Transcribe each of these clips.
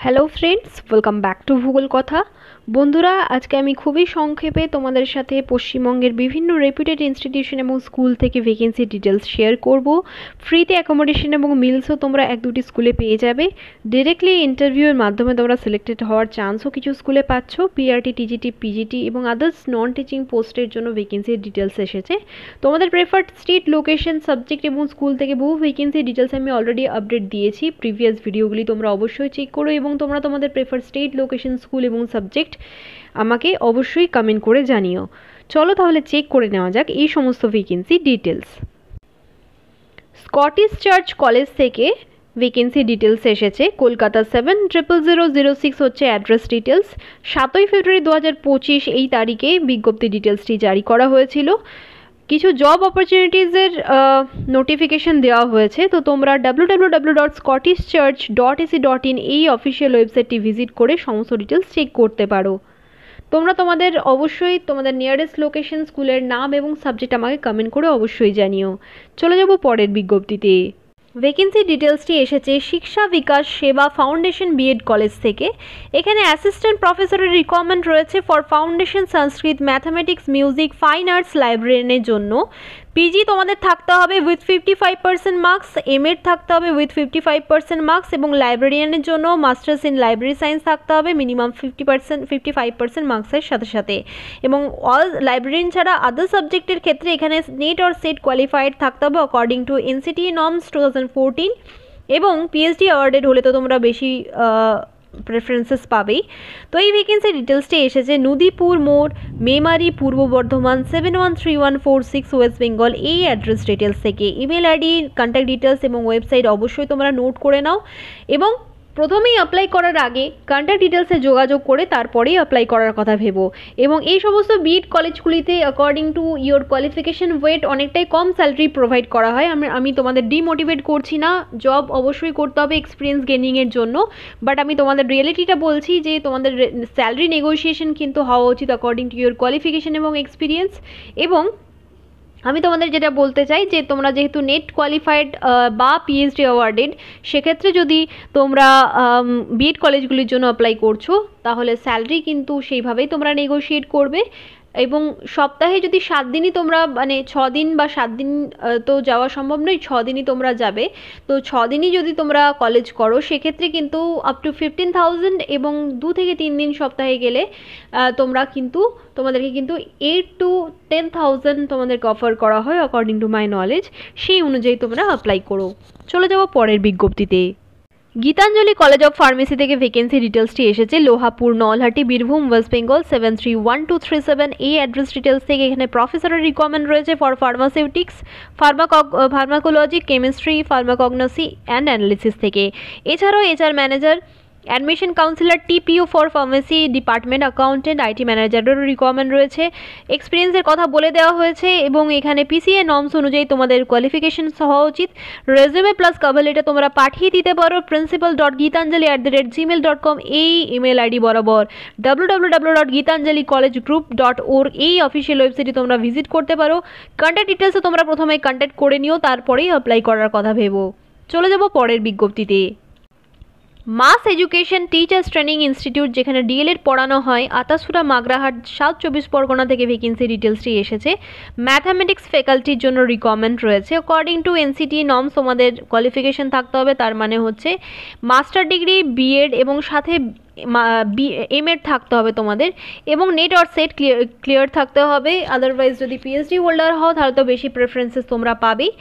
Hello friends, welcome back to ভূগোল কথা। বন্ধুরা, আজকে আমি খুবই সংক্ষেপে তোমাদের সাথে পশ্চিমবঙ্গের বিভিন্ন রেপুটেড ইনস্টিটিউশন এবং স্কুল থেকে ভ্যাকেন্সি ডিটেলস শেয়ার করব। ফ্রিতে অ্যাকোমোডেশন এবং মিলসও তোমরা এক দুটি স্কুলে পেয়ে যাবে। ডিরেক্টলি ইন্টারভিউয়ের মাধ্যমে তোমরা সিলেক্টেড হওয়ার চান্সও কিছু স্কুলে পাচ্ছ। পিআরটি, টিজিটি, পিজিটি এবং আদার্স নন টিচিং পোস্টের জন্য ভ্যাকেন্সির ডিটেলস এসেছে। তোমাদের প্রেফার্ড স্টেট, লোকেশন, সাবজেক্ট এবং স্কুল থেকে বহু ভ্যাকেন্সি ডিটেলস আমি অলরেডি আপডেট দিয়েছি। প্রিভিয়াস ভিডিওগুলি তোমরা অবশ্যই চেক করো এবং তোমরা তোমাদের প্রেফার্ড স্টেট, লোকেশন, স্কুল এবং সাবজেক্ট আমাকে অবশ্যই কমেন্ট করে জানিও। চলো তাহলে চেক করে নেওয়া যাক এই সমস্ত vacancy details. Scottish church college থেকে ভ্যাকেন্সি ডিটেলস এসেছে। কলকাতা 700006 হচ্ছে অ্যাড্রেস ডিটেলস। 7ই ফেব্রুয়ারি 2025 এই তারিখে বিজ্ঞপ্তি ডিটেলসটি জারি করা হয়েছিল। কিছু জব অপরচুনিটিসের নোটিফিকেশন দেওয়া হয়েছে, তো তোমরা www.scottishchurch.ac.in এই অফিসিয়াল ওয়েবসাইটটি ভিজিট করে সমস্ত ডিটেলস চেক করতে পারো। তোমরা তোমাদের অবশ্যই তোমাদের নিয়ারেস্ট লোকেশন, স্কুলের নাম এবং সাবজেক্ট আমাকে কমেন্ট করে অবশ্যই জানিও। চলে যাব পরের বিজ্ঞপ্তিতে। ভ্যাকেন্সি ডিটেলসটি এসেছে শিক্ষা বিকাশ সেবা ফাউন্ডেশন বিএড কলেজ থেকে। এখানে অ্যাসিস্ট্যান্ট প্রফেসরের রিকোয়ারমেন্ট রয়েছে for foundation Sanskrit, mathematics, music, fine arts, লাইব্রেরিয়ানের জন্য। পিজি তোমাদের থাকতে হবে উইথ 55% মার্কস, এমএড থাকতে হবে উইথ 55% মার্কস এবং লাইব্রেরিয়ানের জন্য মাস্টার্স ইন লাইব্রেরি সায়েন্স থাকতে হবে মিনিমাম 55% মার্কসের সাথে সাথে। এবং অল লাইব্রেরিয়ান ছাড়া আদার সাবজেক্টের ক্ষেত্রে এখানে নেট অর সেট কোয়ালিফাইড থাকতে হবে অ্যাকর্ডিং টু এনসিটি নর্মস 2014। এবং পিএইচডি অ্যাওয়ার্ডেড হলে তো তোমরা বেশি প্রেফারেন্সেস পাবেই। তো এই ভ্যাকেন্সি ডিটেলসটি এসেছে নদীপুর মোড়, মেমারি, পূর্ব বর্ধমান 713146 ওয়েস্ট বেঙ্গল এই অ্যাড্রেস ডিটেলস থেকে। ইমেল আইডি, কন্ট্যাক্ট ডিটেলস এবং ওয়েবসাইট অবশ্যই তোমরা নোট করে নাও এবং প্রথমেই অ্যাপ্লাই করার আগে কন্ট্যাক্ট ডিটেলসে যোগাযোগ করে তারপরেই অ্যাপ্লাই করার কথা ভেবো। এবং এই সমস্ত বিএড কলেজগুলিতে according to your qualification wait অনেকটাই কম স্যালারি প্রোভাইড করা হয়। আমি তোমাদের ডিমোটিভেট করছি না, জব অবশ্যই করতে হবে এক্সপিরিয়েন্স গেনিংয়ের জন্য, বাট আমি তোমাদের রিয়েলিটিটা বলছি যে তোমাদের স্যালারি নেগোসিয়েশন কিন্তু হওয়া উচিত অ্যাকর্ডিং টু ইয়োর কোয়ালিফিকেশন এবং এক্সপিরিয়েন্স। এবং আমি তোমাদের যেটা বলতে চাই যে তোমরা যেহেতু নেট কোয়ালিফাইড বা পিএইচডি অ্যাওয়ার্ডেড, সেক্ষেত্রে যদি তোমরা বিএড কলেজগুলির জন্য অ্যাপ্লাই করছো তাহলে স্যালারি কিন্তু সেইভাবেই তোমরা নেগোশিয়েট করবে। এবং সপ্তাহে যদি 7 দিনই তোমরা মানে 6 দিন বা 7 দিন তো যাওয়া সম্ভব নয়, 6 দিনই তোমরা যাবে, তো 6 দিনই যদি তোমরা কলেজ করো সেক্ষেত্রে কিন্তু আপ টু 15,000 এবং 2 থেকে 3 দিন সপ্তাহে গেলে তোমরা কিন্তু তোমাদেরকে কিন্তু 8 to 10,000 তোমাদেরকে অফার করা হয় অ্যাকর্ডিং টু মাই নলেজ। সেই অনুযায়ী তোমরা অ্যাপ্লাই করো। চলে যাবো পরের বিজ্ঞপ্তিতে। গীতাঞ্জলি কলেজ অফ ফার্মেসি থেকে ভ্যাকেন্সি ডিটেলসটি এসেছে লোহাপুর, নলহাটি, বীরভূম, ওয়েস্ট বেঙ্গল 731237 এই অ্যাড্রেস ডিটেলস থেকে। এখানে প্রফেসরের রিকোয়ারমেন্ট রয়েছে for pharmaceutics, pharmacology, chemistry, pharmacognosy and analysis থেকে। এছাড়াও HR manager, admission counsellor, TPO for pharmacy department, accountant, IT ম্যানেজারেরও রিকোয়ারমেন্ট রয়েছে। এক্সপিরিয়েন্সের কথা বলে দেওয়া হয়েছে এবং এখানে পিসিএ নর্মস অনুযায়ী তোমাদের কোয়ালিফিকেশন হওয়া উচিত। রেজিউমে প্লাস কভার লেটার তোমরা পাঠিয়ে দিতে পারো principal.gitanjali@gmail.com এই ইমেল আইডি বরাবর। www.gitanjalicollegegroup.org এই অফিসিয়াল ওয়েবসাইটে তোমরা ভিজিট করতে পারো। কন্ট্যাক্ট ডিটেলসে তোমরা প্রথমে কন্ট্যাক্ট করে নিও, তারপরেই অ্যাপ্লাই করার কথা ভেবো। চলে যাব পরের বিজ্ঞপ্তিতে। Mass education teachers training institute, যেখানে ডিএলএড পড়ানো হয়, আতাসুরা, মাগরাহাট, সাউথ 24 পরগনা থেকে ভ্যাকেন্সি ডিটেলসটি এসেছে। ম্যাথামেটিক্স ফ্যাকাল্টির জন্য রিকোয়ারমেন্ট রয়েছে অ্যাকর্ডিং টু এনসিটি নর্মস। তোমাদের কোয়ালিফিকেশন থাকতে হবে, তার মানে হচ্ছে মাস্টার ডিগ্রি, বিএড এবং সাথে এমএড থাকতে হবে তোমাদের, এবং নেট অর সেট ক্লিয়ার থাকতে হবে। আদারওয়াইজ যদি পিএইচডি হোল্ডার হও তাহলে তো বেশি প্রেফারেন্সেস তোমরা পাবেই।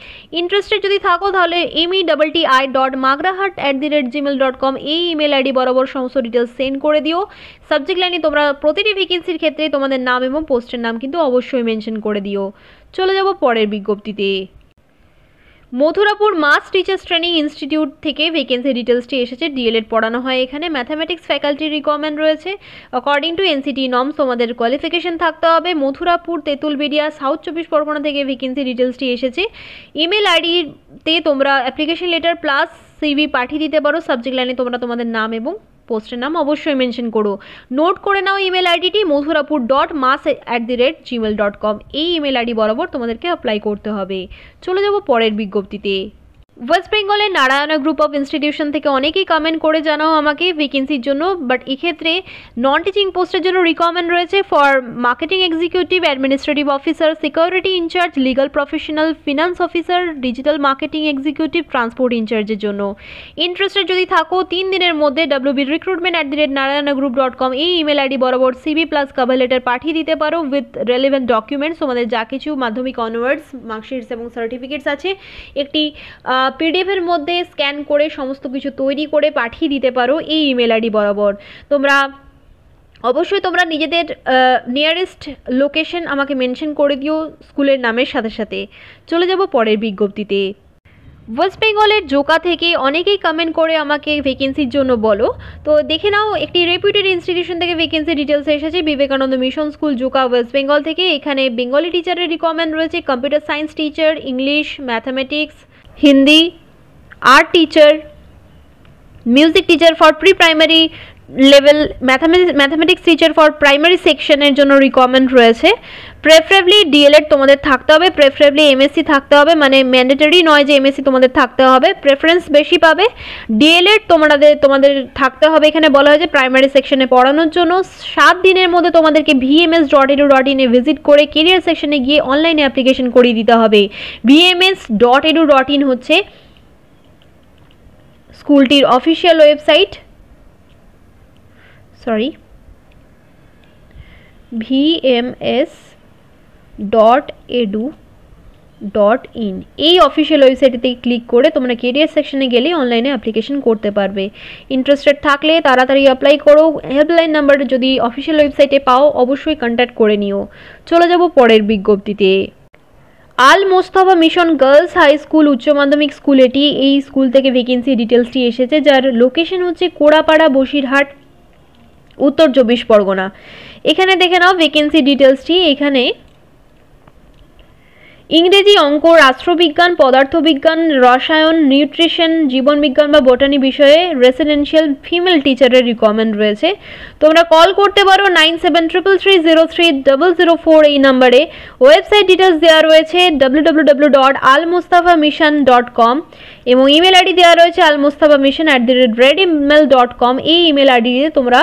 ইন্টারেস্টেড যদি থাকো তাহলে meti.magrahat@gmail.com এই ইমেল আইডি বরাবর সমস্ত ডিটেলস সেন্ড করে দিও। সাবজেক্ট লাইনে তোমরা প্রতিটি ভ্যাকেন্সির ক্ষেত্রে তোমাদের নাম এবং পোস্টের নাম কিন্তু অবশ্যই মেনশন করে দিও। চলে যাব পরের বিজ্ঞপ্তিতে। মথুরাপুর মাস টিচার্স ট্রেনিং ইনস্টিটিউট থেকে ভ্যাকেন্সি ডিটেলসটি এসেছে। ডিএলএড পড়ানো হয় এখানে, ম্যাথামেটিক্স ফ্যাকাল্টির রিকোয়ারমেন্ট রয়েছে অ্যাকর্ডিং টু এনসিটি নর্মস। তোমাদের কোয়ালিফিকেশন থাকতে হবে। মথুরাপুর, তেঁতুলবেড়িয়া, সাউথ 24 পরগনা থেকে ভ্যাকেন্সি ডিটেলসটি এসেছে। ইমেল আইডিতে তোমরা অ্যাপ্লিকেশন লেটার প্লাস সিভি পাঠিয়ে দিতে পারো। সাবজেক্ট লাইনে তোমরা তোমাদের নাম এবং পোস্টের নাম অবশ্যই মেনশন করো। নোট করে নাও ইমেল আইডিটি mathurapur.mas@gmail.com এই ইমেল আইডি বরাবর তোমাদেরকে অ্যাপ্লাই করতে হবে। চলে যাব পরের বিজ্ঞপ্তিতে। ওয়েস্ট বেঙ্গলের নারায়ণা গ্রুপ অফ ইনস্টিটিউশন থেকে অনেকেই কমেন্ট করে জানাও আমাকে ভ্যাকেন্সির জন্য, বাট এক্ষেত্রে নন টিচিং পোস্টের জন্য রিকমেন্ড রয়েছে for marketing executive, administrative officer, security in-charge, legal professional, finance officer, digital marketing executive, transport ইনচার্জের জন্য। ইন্টারেস্টেড যদি থাকো 3 দিনের মধ্যে wbrecruitment@narayanaGroup.com এই ইমেল আইডি বরাবর সিভি প্লাস কভার লেটার পাঠিয়ে দিতে পারো উইথ রেলেভেন্ট ডকুমেন্টস, তোমাদের যা কিছু মাধ্যমিক অনওয়ার্ডস মার্কশিটস এবং সার্টিফিকেটস আছে একটি পিডিএফের মধ্যে স্ক্যান করে সমস্ত কিছু তৈরি করে পাঠিয়ে দিতে পারো এই ইমেল আইডি বরাবর। তোমরা অবশ্যই তোমরা নিজেদের নিয়ারেস্ট লোকেশন আমাকে মেনশন করে দিও স্কুলের নামের সাথে সাথে। চলে যাব পরের বিজ্ঞপ্তিতে। ওয়েস্ট বেঙ্গলের জোকা থেকে অনেকেই কমেন্ট করে আমাকে ভ্যাকেন্সির জন্য বলো, তো দেখে নাও একটি রেপুটেড ইনস্টিটিউশন থেকে ভ্যাকেন্সি ডিটেলস এসেছে Vivekananda mission school Joka West Bengal থেকে। এখানে বেঙ্গলি টিচারের রিকমেন্ড রয়েছে, computer science teacher, English, mathematics, Hindi, art teacher, music teacher for pre primary level, mathematics teacher for primary সেকশনের জন্য রিকমেন্ড রয়েছে। প্রেফারেবলি ডিএলএড তোমাদের থাকতে হবে, প্রেফারেবলি এমএসসি থাকতে হবে, মানে ম্যান্ডেটরি নয় যে এমএসসি তোমাদের থাকতে হবে, প্রেফারেন্স বেশি পাবে। ডিএলএড তোমাদের থাকতে হবে। এখানে বলা হয়েছে প্রাইমারি সেকশনে পড়ানোর জন্য 7 দিনের মধ্যে তোমাদেরকে vms.edu.in এ ভিজিট করে কেরিয়ার সেকশনে গিয়ে অনলাইনে অ্যাপ্লিকেশন করিয়ে দিতে হবে। vms.edu.in হচ্ছে স্কুলটির অফিসিয়াল ওয়েবসাইট, vms.edu.in এই অফিসিয়াল ওয়েবসাইটে ক্লিক করে তোমরা কেরিয়ার সেকশনে গেলে অনলাইনে অ্যাপ্লিকেশন করতে পারবে। ইন্টারেস্টেড থাকলে তাড়াতাড়ি অ্যাপ্লাই করো। হেল্পলাইন নাম্বার যদি অফিসিয়াল ওয়েবসাইটে পাও অবশ্যই কন্ট্যাক্ট করে নিও। চলে যাব পরের বিজ্ঞপ্তিতে। Al Mustafa mission girls high school উচ্চ মাধ্যমিক স্কুল, এটি এই স্কুল থেকে ভ্যাকেন্সি ডিটেলসটি এসেছে, যার লোকেশন হচ্ছে কোড়াপাড়া, বসিরহাট, উত্তর 24 পরগনা। এখানে দেখে নাও ভ্যাকেন্সি ডিটেলসটি। এখানে ইংরেজি, অঙ্ক, রাষ্ট্রবিজ্ঞান, পদার্থবিজ্ঞান, রসায়ন, নিউট্রিশন, জীবনবিজ্ঞান বা বোটানি বিষয়ে রেসিডেন্সিয়াল ফিমেল টিচারের রিকমেন্ড রয়েছে। তোমরা কল করতে পারো 9733030004 এই নাম্বারে। ওয়েবসাইট ডিটেলস দেওয়া রয়েছে www.almustafamishan.com এবং ইমেল আইডি দেওয়া রয়েছে almustafamishan@redemail.com এই ইমেল আইডিতে তোমরা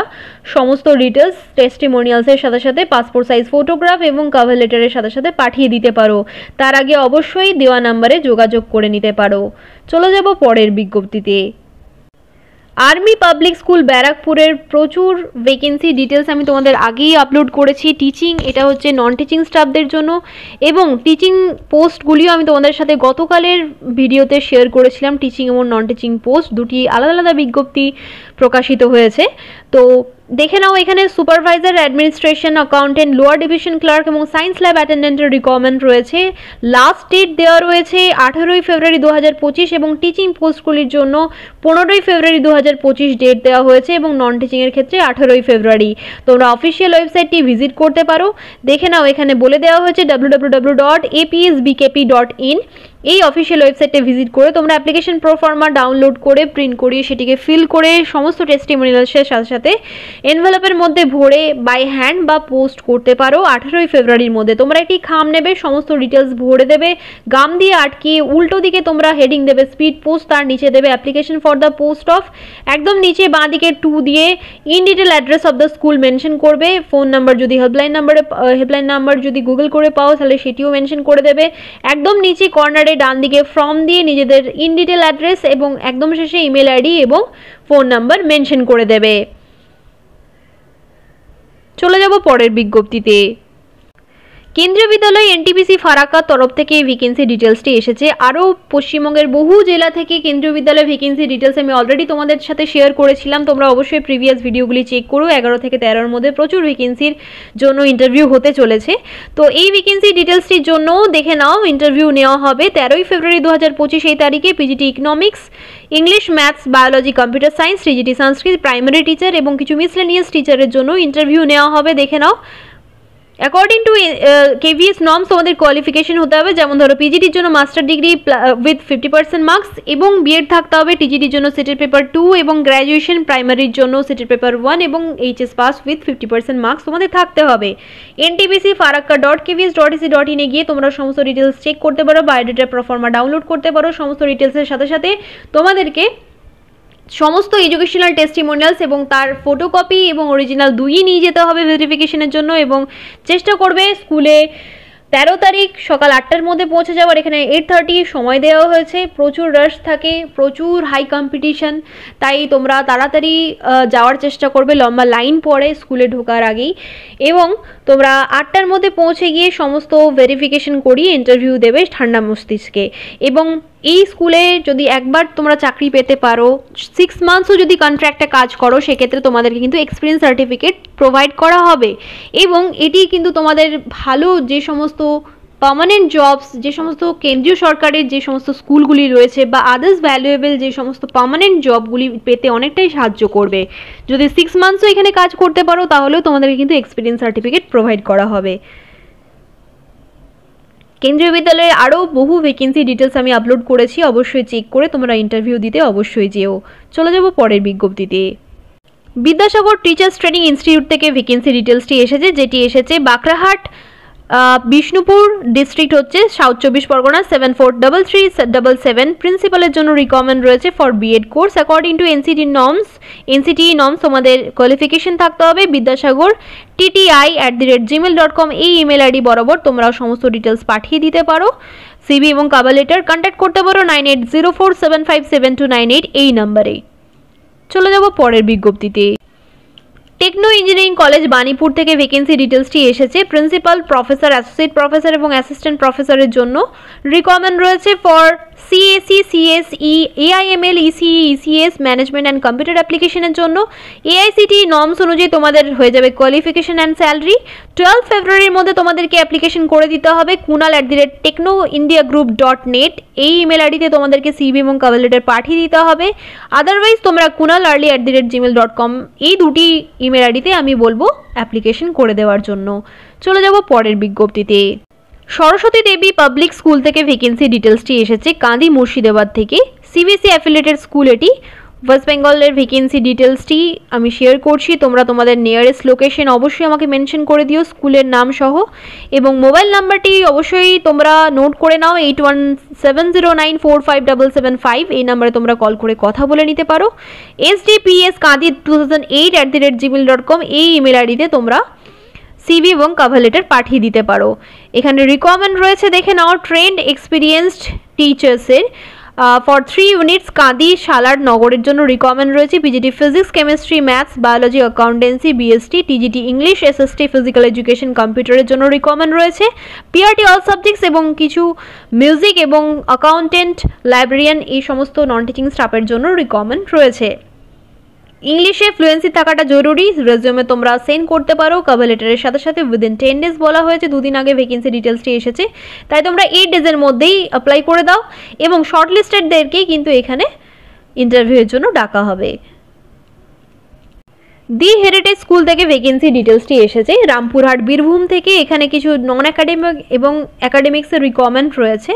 সমস্ত ডিটেলস টেস্টিমোনিয়ালসের সাথে সাথে পাসপোর্ট সাইজ ফটোগ্রাফ এবং কভার লেটারের সাথে সাথে পাঠিয়ে দিতে পারো। তার আগে অবশ্যই দেওয়া নাম্বারে যোগাযোগ করে নিতে পারো। চলে যাব পরের বিজ্ঞপ্তিতে। আর্মি পাবলিক স্কুল ব্যারাকপুরের প্রচুর ভ্যাকেন্সি ডিটেলস আমি তোমাদের আগেই আপলোড করেছি। টিচিং, এটা হচ্ছে নন টিচিং স্টাফদের জন্য, এবং টিচিং পোস্টগুলিও আমি তোমাদের সাথে গতকালের ভিডিওতে শেয়ার করেছিলাম। টিচিং এবং নন টিচিং পোস্ট দুটি আলাদা আলাদা বিজ্ঞপ্তি প্রকাশিত হয়েছে। তো দেখে নাও এখানে supervisor, administration, accountant, lower division clerk এবং সায়েন্স ল্যাব অ্যাটেন্ডেন্টের রিকমেন্ড রয়েছে। লাস্ট ডেট দেওয়া রয়েছে 18ই ফেব্রুয়ারি 2025 এবং টিচিং পোস্টগুলির জন্য 15ই ফেব্রুয়ারি 2025 ডেট দেওয়া হয়েছে এবং নন টিচিংয়ের ক্ষেত্রে 18ই ফেব্রুয়ারি। তোমরা অফিসিয়াল ওয়েবসাইটটি ভিজিট করতে পারো। দেখে নাও এখানে বলে দেওয়া হয়েছে www.apsbkp.in এই অফিসিয়াল ওয়েবসাইটে ভিজিট করে তোমরা অ্যাপ্লিকেশন প্রোফর্মা ডাউনলোড করে প্রিন্ট করিয়ে সেটিকে ফিল করে সমস্ত টেস্টিমোনিয়ালসের সাথে সাথে এনভেলপের মধ্যে ভরে বাই হ্যান্ড বা পোস্ট করতে পারো 18ই ফেব্রুয়ারির মধ্যে। তোমরা একটি খাম নেবে, সমস্ত ডিটেলস ভরে দেবে, গাম দিয়ে আটকিয়ে উল্টো দিকে তোমরা হেডিং দেবে স্পিড পোস্ট, তার নিচে দেবে application for the post of, একদম নিচে বাঁ দিকে 2 দিয়ে in detail address of the school mention করবে। ফোন নাম্বার যদি হেল্পলাইন নাম্বার যদি গুগল করে পাও তাহলে সেটিও মেনশন করে দেবে। একদম নিচে কর্নারে ডান দিকে ফর্ম দিয়ে নিজেদের ইন ডিটেল অ্যাড্রেস এবং একদম শেষে ইমেল আইডি এবং ফোন নাম্বার মেনশন করে দেবে। চলে যাব পরের বিজ্ঞপ্তিতে। কেন্দ্রীয় বিদ্যালয় এনটিপিসি ফারাক্কার তরফ থেকে ভ্যাকেন্সি ডিটেলসটি এসেছে। আরও পশ্চিমবঙ্গের বহু জেলা থেকে কেন্দ্রীয় বিদ্যালয় ভ্যাকেন্সি ডিটেলস আমি অলরেডি তোমাদের সাথে শেয়ার করেছিলাম। তোমরা অবশ্যই প্রিভিয়াস ভিডিওগুলি চেক করো। 11 থেকে 13-র মধ্যে প্রচুর ভ্যাকেন্সির জন্য ইন্টারভিউ হতে চলেছে। তো এই ভ্যাকেন্সি ডিটেলসটির জন্য দেখে নাও ইন্টারভিউ নেওয়া হবে 13ই ফেব্রুয়ারি 2025 এই তারিখে। PGT economics, English, maths, biology, computer science, TGT Sanskrit, primary teacher এবং কিছু মিসলেনিয়াস টিচারের জন্য ইন্টারভিউ নেওয়া হবে। দেখে নাও অ্যাকর্ডিং টু কেভিএস নর্মস তোমাদের কোয়ালিফিকেশন হতে হবে, যেমন ধরো পিজিটির জন্য মাস্টার ডিগ্রি উইথ 50% মার্কস এবং বিএড থাকতে হবে, টিজিটির জন্য সেটের পেপার 2 এবং গ্র্যাজুয়েশন প্রাইমারির জন্য সেটের পেপার 1 এবং এইচএস পাস উইথ 50% মার্কস তোমাদের থাকতে হবে। ntbc.farakka.kvs.ac.in এ গিয়ে তোমরা সমস্ত ডিটেলস চেক করতে পারো, বায়োডাটা প্রফর্মা ডাউনলোড করতে পারো। সমস্ত ডিটেলসের সাথে সাথে তোমাদেরকে সমস্ত এডুকেশনাল টেস্টিমোনিয়ালস এবং তার ফটোকপি এবং অরিজিনাল দুইই নিয়ে যেতে হবে ভেরিফিকেশনের জন্য, এবং চেষ্টা করবে স্কুলে 13 তারিখ সকাল 8টার মধ্যে পৌঁছে যাওয়ার। এখানে 8:30 সময় দেওয়া হয়েছে, প্রচুর রাশ থাকে, প্রচুর হাই কম্পিটিশন, তাই তোমরা তাড়াতাড়ি যাওয়ার চেষ্টা করবে, লম্বা লাইন পড়ে স্কুলে ঢোকার আগেই, এবং তোমরা 8টার মধ্যে পৌঁছে গিয়ে সমস্ত ভেরিফিকেশন করিয়ে ইন্টারভিউ দেবে ঠান্ডা মস্তিষ্কে। এবং এই স্কুলে যদি একবার তোমরা চাকরি পেতে পারো, 6 মান্থসও যদি কন্ট্রাক্টে কাজ করো, সেক্ষেত্রে তোমাদেরকে কিন্তু এক্সপিরিয়েন্স সার্টিফিকেট প্রোভাইড করা হবে। এবং এটি কিন্তু তোমাদের ভালো যে সমস্ত পার্মানেন্ট জবস, যে সমস্ত কেন্দ্রীয় সরকারের যে সমস্ত স্কুলগুলি রয়েছে বা আদার্স ভ্যালুয়েবল যে সমস্ত পার্মানেন্ট জবগুলি পেতে অনেকটাই সাহায্য করবে। যদি 6 মান্থসও এখানে কাজ করতে পারো, তাহলেও তোমাদেরকে কিন্তু এক্সপিরিয়েন্স সার্টিফিকেট প্রোভাইড করা হবে। কেন্দ্রীয় বিদ্যালয়ে আরও বহু ভ্যাকেন্সি ডিটেলস আমি আপলোড করেছি, অবশ্যই চেক করে তোমরা ইন্টারভিউ দিতে অবশ্যই যেও। চলে যাব পরের বিজ্ঞপ্তিতে। বিদ্যাসাগর টিচার্স ট্রেনিং ইনস্টিটিউট থেকে ভ্যাকেন্সি ডিটেলসটি এসেছে, যেটি এসেছে বাঁকড়াহাট বিষ্ণুপুর ডিস্ট্রিক্ট হচ্ছে সাউথ 24 পরগনা 743377। প্রিন্সিপালের জন্য রিকমেন্ড রয়েছে for BEd course according to NCT norms. তোমাদের কোয়ালিফিকেশন থাকতে হবে বিদ্যাসাগর tti@gmail.com এই ইমেল আইডি বরাবর তোমরা সমস্ত ডিটেলস পাঠিয়ে দিতে পারো। সিভি এবং কভার লেটার কন্ট্যাক্ট করতে পারো 9804757298 এই নাম্বারে। চলে যাব পরের বিজ্ঞপ্তিতে। টেকনো ইঞ্জিনিয়ারিং কলেজ বাণীপুর থেকে ভ্যাকেন্সি ডিটেলসটি এসেছে। প্রিন্সিপাল, প্রফেসর, অ্যাসোসিয়েট প্রফেসর এবং অ্যাসিস্ট্যান্ট প্রফেসরের জন্য রিকমেন্ড রয়েছে for CAC, CSE, AIML, ECE, ECS, management and computer অ্যাপ্লিকেশনের জন্য। এআইসিটি নর্মস অনুযায়ী তোমাদের হয়ে যাবে কোয়ালিফিকেশন অ্যান্ড স্যালারি। 12 ফেব্রুয়ারির মধ্যে তোমাদেরকে অ্যাপ্লিকেশন করে দিতে হবে kunal@technoindiagroup.net এই ইমেল আইডিতে তোমাদেরকে সিভি এবং কভার লেটার পাঠিয়ে দিতে হবে। আদারওয়াইজ তোমরা kunal@gmail.com এই দুটি ইমেল আইডিতে আমি বলবো অ্যাপ্লিকেশন করে দেওয়ার জন্য। চলে যাব পরের বিজ্ঞপ্তিতে। সরস্বতী দেবী পাবলিক স্কুল থেকে ভ্যাকেন্সি ডিটেলসটি এসেছে কাঁদি মুর্শিদাবাদ থেকে। সিবিএসই অ্যাফিলিয়েটেড স্কুল এটি। ওয়েস্ট বেঙ্গলের ভ্যাকেন্সি ডিটেলসটি আমি শেয়ার করছি, তোমরা তোমাদের নিয়ারেস্ট লোকেশন অবশ্যই আমাকে মেনশন করে দিও স্কুলের নাম সহ, এবং মোবাইল নাম্বারটি অবশ্যই তোমরা নোট করে নাও 8170945775 এই নাম্বারে তোমরা কল করে কথা বলে নিতে পারো। sdps2008@gmail.com এই ইমেল আইডিতে তোমরা সিভি এবং কভার লেটার পাঠিয়ে দিতে পারো। এখানে রিকমেন্ড রয়েছে দেখে নাও ট্রেন্ড এক্সপিরিয়েন্সড টিচার্সের ফর 3 ইউনিটস কাঁদি সালার নগরের জন্য রিকমেন্ড রয়েছে। PGT physics, chemistry, maths, biology, accountancy, BST, TGT English, SST physical education, কম্পিউটারের জন্য রিকমেন্ড রয়েছে। পিআরটি অল সাবজেক্টস এবং কিছু মিউজিক এবং অ্যাকাউন্টেন্ট, লাইব্রেরিয়ান এই সমস্ত নন টিচিং স্টাফের জন্য রিকমেন্ড রয়েছে। ইংলিশে ফ্লুয়েন্সি থাকাটা জরুরি। রেজিউমে তোমরা সেন্ড করতে পারো কভার লেটারের সাথে সাথে উইদিন 10 ডেজ বলা হয়েছে, 2 দিন আগে ভ্যাকেন্সি ডিটেলসটি এসেছে, তাই তোমরা 8 ডেজের মধ্যেই অ্যাপ্লাই করে দাও, এবং শর্ট লিস্টেডদেরকেই কিন্তু এখানে ইন্টারভিউয়ের জন্য ডাকা হবে। দি হেরিটেজ স্কুল থেকে ভ্যাকেন্সি ডিটেলসটি এসেছে রামপুরহাট বীরভূম থেকে। এখানে কিছু নন একাডেমিক এবং একাডেমিক্সের রিকমেন্ড রয়েছে,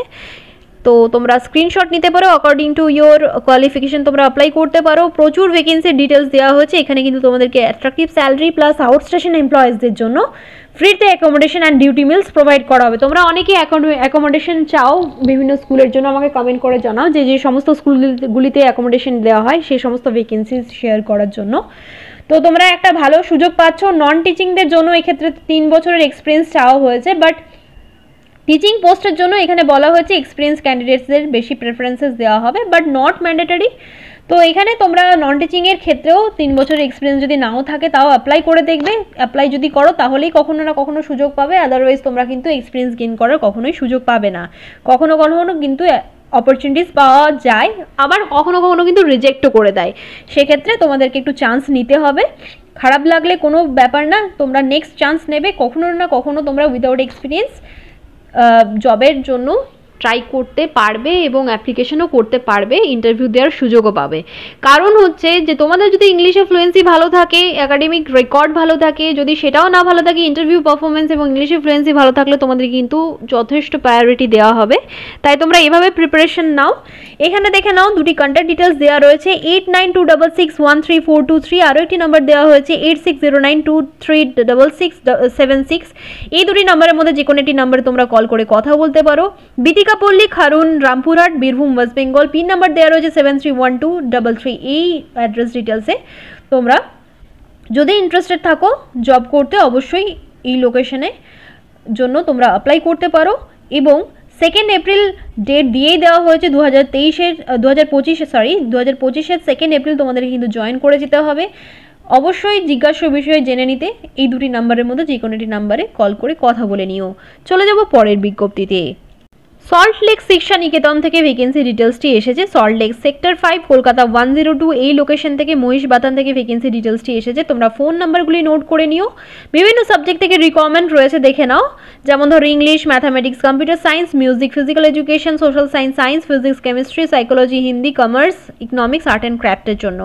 তো তোমরা স্ক্রিনশট নিতে পারো, অ্যাকর্ডিং টু ইয়োর কোয়ালিফিকেশন তোমরা অ্যাপ্লাই করতে পারো। প্রচুর ভ্যাকেন্সির ডিটেলস দেওয়া হয়েছে এখানে, কিন্তু তোমাদেরকে অ্যাট্রাকটিভ স্যালারি প্লাস আউটস্টেশন এমপ্লয়িজদের জন্য ফ্রিতে accommodation and duty meals provide করা হবে। তোমরা অনেকেই অ্যাকোমোডেশন চাও বিভিন্ন স্কুলের জন্য, আমাকে কমেন্ট করে জানাও যে যে সমস্ত স্কুলগুলিতে অ্যাকোমোডেশন দেওয়া হয় সেই সমস্ত ভ্যাকেন্সিজ শেয়ার করার জন্য। তো তোমরা একটা ভালো সুযোগ পাচ্ছ। নন টিচিংদের জন্য এক্ষেত্রে 3 বছরের এক্সপিরিয়েন্স চাওয়া হয়েছে, বাট টিচিং পোস্টের জন্য এখানে বলা হয়েছে এক্সপিরিয়েন্স ক্যান্ডিডেটসদের বেশি প্রেফারেন্সেস দেওয়া হবে, বাট নট ম্যান্ডেটরি। তো এখানে তোমরা নন টিচিংয়ের ক্ষেত্রেও 3 বছরের এক্সপিরিয়েন্স যদি নাও থাকে তাও অ্যাপ্লাই করে দেখবে। অ্যাপ্লাই যদি করো তাহলেই কখনো না কখনো সুযোগ পাবে, আদারওয়াইজ তোমরা কিন্তু এক্সপিরিয়েন্স গেইন করার কখনোই সুযোগ পাবে না। কখনো কখনো কিন্তু অপরচুনিটিস পাওয়া যায়, আবার কখনো কখনো কিন্তু রিজেক্টও করে দেয়, সেক্ষেত্রে তোমাদেরকে একটু চান্স নিতে হবে। খারাপ লাগলে কোনো ব্যাপার না, তোমরা নেক্সট চান্স নেবে। কখনো না কখনো তোমরা উইদাউট এক্সপিরিয়েন্স জবের জন্য ট্রাই করতে পারবে এবং অ্যাপ্লিকেশনও করতে পারবে, ইন্টারভিউ দেওয়ার সুযোগও পাবে। কারণ হচ্ছে যে তোমাদের যদি ইংলিশে ফ্লুয়েন্সি ভালো থাকে, একাডেমিক রেকর্ড ভালো থাকে, যদি সেটাও না ভালো থাকে, ইন্টারভিউ পারফরমেন্স এবং ইংলিশে ফ্লুয়েন্সি ভালো থাকলে তোমাদের কিন্তু যথেষ্ট প্রায়োরিটি দেওয়া হবে। তাই তোমরা এভাবে প্রিপারেশন নাও। এখানে দেখে নাও দুটি কন্ট্যাক্ট ডিটেলস দেওয়া রয়েছে 8926613423, আরও একটি নাম্বার দেওয়া হয়েছে 8609236676। এই দুটি নাম্বারের মধ্যে যে কোনো একটি নাম্বারে তোমরা কল করে কথা বলতে পারো। Bitika Palli, Kharun, Rampurhat, Birbhum, West Bengal. Pin number দেওয়া রয়েছে 731233। এই অ্যাড্রেস ডিটেলসে তোমরা যদি ইন্টারেস্টেড থাকো জব করতে, অবশ্যই এই লোকেশনে জন্য তোমরা অ্যাপ্লাই করতে পারো। এবং 2 এপ্রিল ডেট দিয়েই দেওয়া হয়েছে 2025-এর 2 এপ্রিল তোমাদের কিন্তু জয়েন করে যেতে হবে। অবশ্যই জিজ্ঞাসা বিষয়ে জেনে নিতে এই দুটি নাম্বারের মধ্যে যে কোনো একটি নাম্বারে কল করে কথা বলে নিও। চলে যাব পরের বিজ্ঞপ্তিতে। সল্ট লেক শিক্ষা নিকেতন থেকে ভ্যাকেন্সি ডিটেলসটি এসেছে। সল্ট লেক সেক্টর 5, কলকাতা 102, এই লোকেশন থেকে মহিষ বাতান থেকে ভ্যাকেন্সি ডিটেলসটি এসেছে। তোমরা ফোন নাম্বারগুলি নোট করে নিও। বিভিন্ন সাবজেক্ট থেকে রিকোয়ারমেন্ট রয়েছে, দেখে নাও। যেমন ধরো English, mathematics, computer science, music, physical education, social science, science, physics, chemistry, psychology, Hindi, commerce, economics, art and ক্রাফটের জন্য।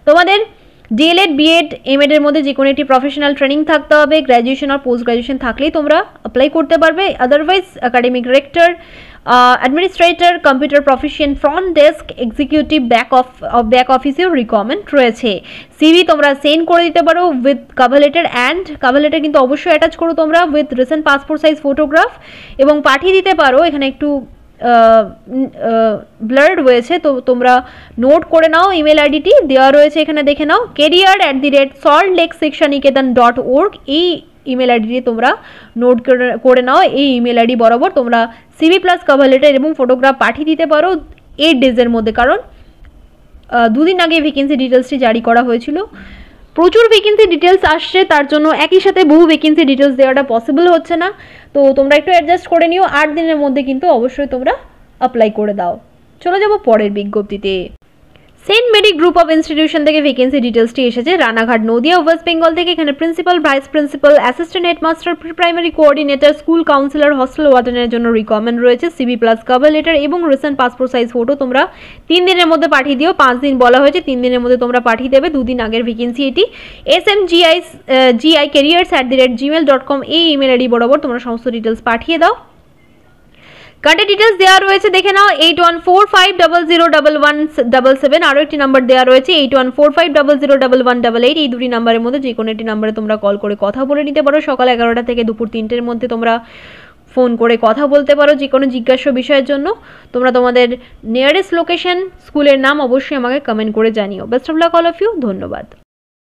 তোমাদের ডিএলএড, বিএড, এমএড এর মধ্যে যে কোনো একটি প্রফেশনাল ট্রেনিং থাকতে হবে। গ্র্যাজুয়েশন আর পোস্ট গ্র্যাজুয়েশন থাকলেই তোমরা অ্যাপ্লাই করতে পারবে। Otherwise academic director, administrator, computer proficient, front desk, executive, back অফিসেও রিকোয়ারমেন্ট রয়েছে। সিভি তোমরা সেন্ড করে দিতে পারো with cover letter, and cover letter কিন্তু অবশ্যই অ্যাটাচ করো তোমরা with recent passport size photograph, এবং পাঠিয়ে দিতে পারো। এখানে একটু ব্লার্ড হয়েছে, তো তোমরা নোট করে নাও। ইমেল আইডিটি দেওয়া রয়েছে এখানে, দেখে নাও, career@soltlakeশিক্ষানিকেতন.org। এই ইমেল আইডিটি তোমরা নোট করে নাও। এই ইমেল আইডি বরাবর তোমরা সিভি প্লাস কভার লেটার এবং ফটোগ্রাফ পাঠিয়ে দিতে পারো 8 ডেজের মধ্যে। কারণ 2 দিন আগে ভ্যাকেন্সি ডিটেলসটি জারি করা হয়েছিল। প্রচুর ভ্যাকেন্সি ডিটেলস আসছে, তার জন্য একই সাথে বহু ভ্যাকেন্সি ডিটেলস দেওয়াটা পসিবল হচ্ছে না। তো তোমরা একটু অ্যাডজাস্ট করে নিও। 8 দিনের মধ্যে কিন্তু অবশ্যই তোমরা অ্যাপ্লাই করে দাও। চলে যাব পরের বিজ্ঞপ্তিতে। Saint Mary group of institution থেকে ভ্যাকেন্সি ডিটেলসটি এসেছে। রানাঘাট, নদিয়া, ওয়েস্ট বেঙ্গল থেকে। এখানে principal, vice principal, assistant headmaster, pre primary coordinator, school counsellor, hostel ওয়ার্ডেনের জন্য রিকোয়ারমেন্ট রয়েছে। সিভি প্লাস কভার লেটার এবং রিসেন্ট পাসপোর্ট সাইজ ফটো তোমরা 3 দিনের মধ্যে পাঠিয়ে দিও। 5 দিন বলা হয়েছে, 3 দিনের মধ্যে তোমরা পাঠিয়ে দেবে। 2 দিন আগের ভ্যাকেন্সি এটি। smgicareers@gmail.com এই ইমেল আইডি বরাবর তোমরা সমস্ত ডিটেলস পাঠিয়ে দাও। কন্ট্যাক্ট ডিটেলস দেওয়া রয়েছে, দেখে নাও। 8145001177, আরও একটি নাম্বার দেওয়া রয়েছে 8145001188। এই দুটি নাম্বারের মধ্যে যে কোনো একটি নাম্বারে তোমরা কল করে কথা বলে নিতে পারো। সকাল 11টা থেকে দুপুর 3টের মধ্যে তোমরা ফোন করে কথা বলতে পারো যে কোনো জিজ্ঞাসা বিষয়ের জন্য। তোমরা তোমাদের নিয়ারেস্ট লোকেশন, স্কুলের নাম অবশ্যই আমাকে কমেন্ট করে জানিও। Best of luck all of you. ধন্যবাদ।